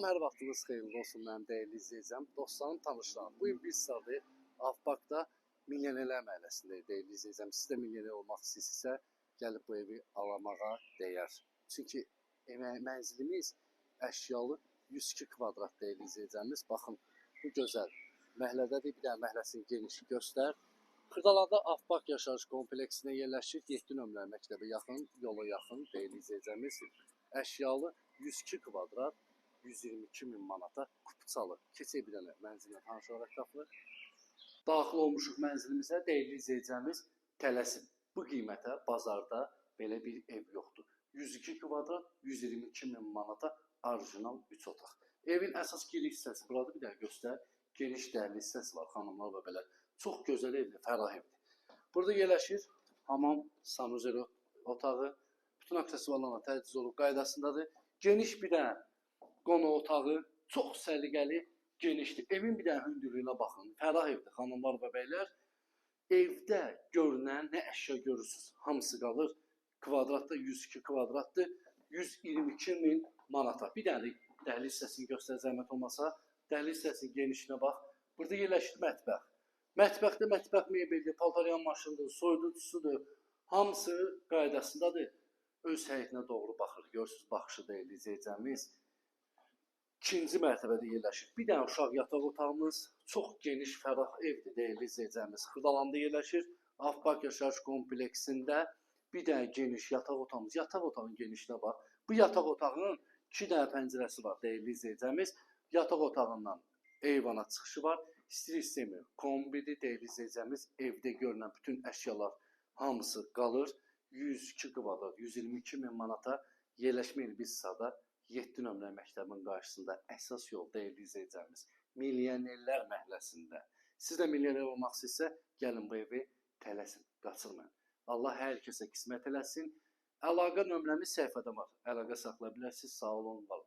Salam, hər vaxtınız xeyirli olsun mənim dəyərli izləyicim, dostlarım, tanışlarım. Bugün biz sadə Avbaqda Milyonerlər məhəlləsindəyik dəyərli izləyicim. Siz də milyoner olmaq istəyirsinizsə, gəlib bu evi alamağa dəyər. Çünki mənzilimiz əşyalı 102 kvadrat dəyərli izləyicimiz. Baxın, bu gözəl məhəllədədir. Bir dənə məhəlləsinin genişi göstər. Xırdalanda Avbaq yaşayış kompleksinə yerləşir. 7 nömrə məktəbə yaxın, yola yaxın dəyərli izləyicimiz. Əşyalı 102 kvadrat 122.000 manata Kupçalı keçək bir dənə mənzilə tanış olaraq tapılır. Daxil olmuşuq mənzilimizə, dəyərli izləyicimiz, tələsin. Bu qiymətə bazarda belə bir ev yoxdur. 102 kvadrat 122.000 manata orijinal 3 otaq. Evin əsas giriş hissəsi burada, bir dənə göstər. Geniş dərli hissəsi var, xanımlar və belə. Çox gözəl evdir, fərah evdir. Burada yerləşir hamam, sanuzeli otağı, bütün aksesuarlarla təchiz olub qaydasındadır. Geniş bir dənə qonaq otağı, çox səliqəli, genişdir. Evin bir dənə hündürlüyünə baxın. Fərah evdir, xanımlar və bəylər. Evdə görünən nə əşya görürsünüz, hamısı qalır. Kvadratda 102 kvadratdır, 122.000 manata. Bir dənə dəhliz hissəsini göstər, zəhmət olmasa. Dəhliz hissəsinin genişliğinə bax. Burada yerləşir mətbəx. Mətbəxdə mətbəx mebeldir, paltaryan maşındır, soyuducusudur. Hamısı qaydasındadır. Öz həyətinə doğru baxır. Görürsünüz, baxışı deyil, izləyəcəyimiz. İkinci mərtəbədə yerləşir. Bir dənə uşaq yataq otağımız, çox geniş, fərah evdir, deyil, izləyəcəyimiz. Xırdalanda yerləşir. Avbaq yaşayış kompleksində bir dənə geniş yataq otağımız. Yataq otağının genişliğinə bax. Bu yataq otağının 2 dənə pəncərəsi var, deyil, izləyəcəyimiz. Yataq otağından eyvana çıxışı var. İstəyir istəmir, kombidir, deyil, izləyəcəyimiz. Evdə görünən bütün əşyalar hamısı qalır. 102 kvadrat, 122.000 manata yerləşmə yeri biz sırada 7 nömrə məktəbin qarşısında əsas yol deyil izləyəcəyimiz Milyonerlər məhəlləsində. Siz də milyoner olmaq istəyirsə, gəlin bu evi tələsin, qaçırmayın. Allah hər kəsə qismət eləsin. Əlaqə nömrəmiz səhifədə var. Əlaqə saxlaya bilərsiniz. Sağ olun, var olun.